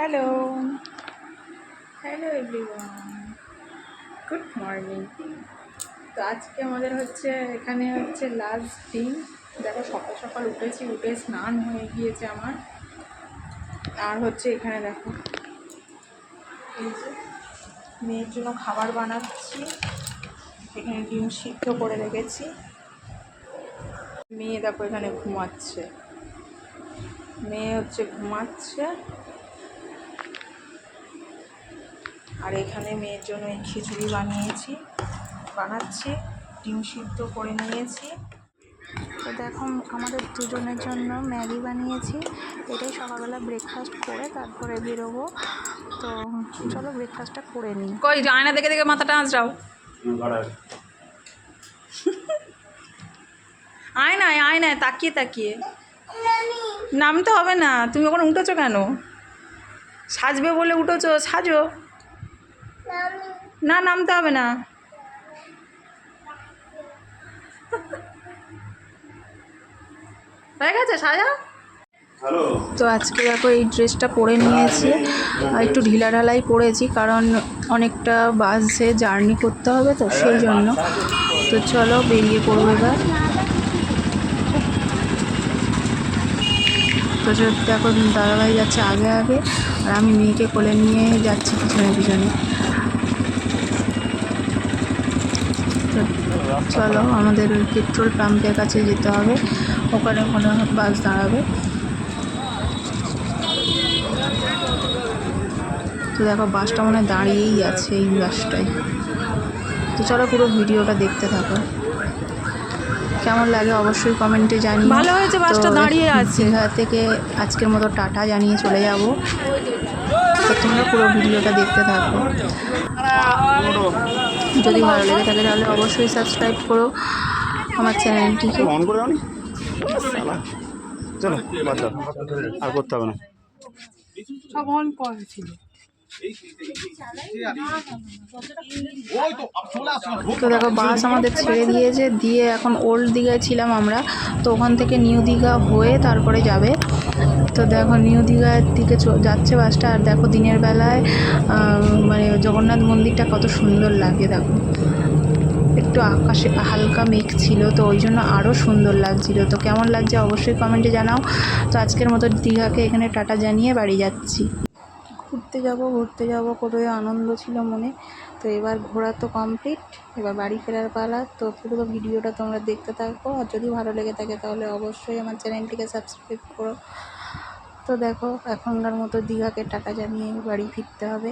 Hello hello everyone, good morning. তো আজকে আমাদের এখানে লাস্ট দিন। দেখো সকাল সকাল উঠেছি, উঠে স্নান হয়ে গিয়েছে আমার। আর এখানে দেখো এই যে মেয়ের জন্য খাবার বানাচ্ছি। এখানে ডিম সিদ্ধ করে রেখেছি। মেয়ে দেখো এখানে ঘুমাচ্ছে, মেয়ে ঘুমাচ্ছে। আর এখানে মেয়ের জন্য এই খিচুড়ি বানাচ্ছি, ডিম সিদ্ধ করে নিয়েছি। তো দেখো আমাদের দুজনের জন্য ম্যাগি বানিয়েছি। এটাই সকালবেলা ব্রেকফাস্ট করে তারপরে বেরোবো। তো চলো ব্রেকফাস্টটা করে নিই। কই আয়না দেখে দেখে মাথাটা আঁচড়াও। আয়নায় আয়নায় তাকিয়ে তাকিয়ে নামতে হবে না। তুমি ওখানে উঠেছো কেন? সাজবে বলে উঠেছো, সাজো না, নামতে হবে না। হয়ে গেছে সাজা। তো আজকে দেখো এই ড্রেসটা পরে নিয়েছি, একটু ঢিলাঢালাই পরেছি কারণ অনেকটা বাসে জার্নি করতে হবে, তো সেই জন্য। তো চলো বেরিয়ে পড়বো এবার। তো দেখো দাদাভাই যাচ্ছে আগে আগে, আর আমি মেয়েকে কোলে নিয়ে যাচ্ছি পিছনে পিছনে। চলো আমাদের ওই পেট্রোল পাম্পের কাছে যেতে হবে, ওখানে মনে হয় বাস দাঁড়াবে। তো দেখো বাসটা মনে হয় দাঁড়িয়েই আছে এই বাসটায়। তো চলো পুরো ভিডিওটা দেখতে থাকো, কেমন লাগে অবশ্যই কমেন্টে জানিও। ভালো হয়েছে বাসটা দাঁড়িয়ে আছে। দীঘা থেকে আজকের মতো টাটা জানিয়ে চলে যাব। তো তোমরা পুরো ভিডিওটা দেখতে থাকো। যদি ভালো লেগে থাকে তাহলে অবশ্যই সাবস্ক্রাইব করো আমার চ্যানেলটিকে। চলো আর করতে হবে না, সব অন করেছিল। তো দেখো বাস আমাদের ছেড়ে দিয়েছে, দিয়ে এখন ওল্ড দীঘায় ছিলাম আমরা, তো ওখান থেকে নিউ দীঘা হয়ে তারপরে যাবে। তো দেখো নিউ দীঘার দিকে যাচ্ছে বাসটা। আর দেখো দিনের বেলায় মানে জগন্নাথ মন্দিরটা কত সুন্দর লাগে। দেখো একটু আকাশে হালকা মেঘ ছিল, তো ওই জন্য আরও সুন্দর লাগছিল। তো কেমন লাগছে অবশ্যই কমেন্টে জানাও। তো আজকের মতো দীঘাকে এখানে টাটা জানিয়ে বাড়ি যাচ্ছি। ঘুরতে যাব কতই আনন্দ ছিল মনে। তো এবার ঘোরা তো কমপ্লিট, এবার বাড়ি ফেরার পালা। তো পুরো ভিডিওটা তোমরা দেখতে থাকো, আর যদি ভালো লেগে থাকে তাহলে অবশ্যই আমার চ্যানেলটিকে সাবস্ক্রাইব করো। তো দেখো এখনকার মতো দীঘাকে টাটা জানিয়ে বাড়ি ফিরতে হবে।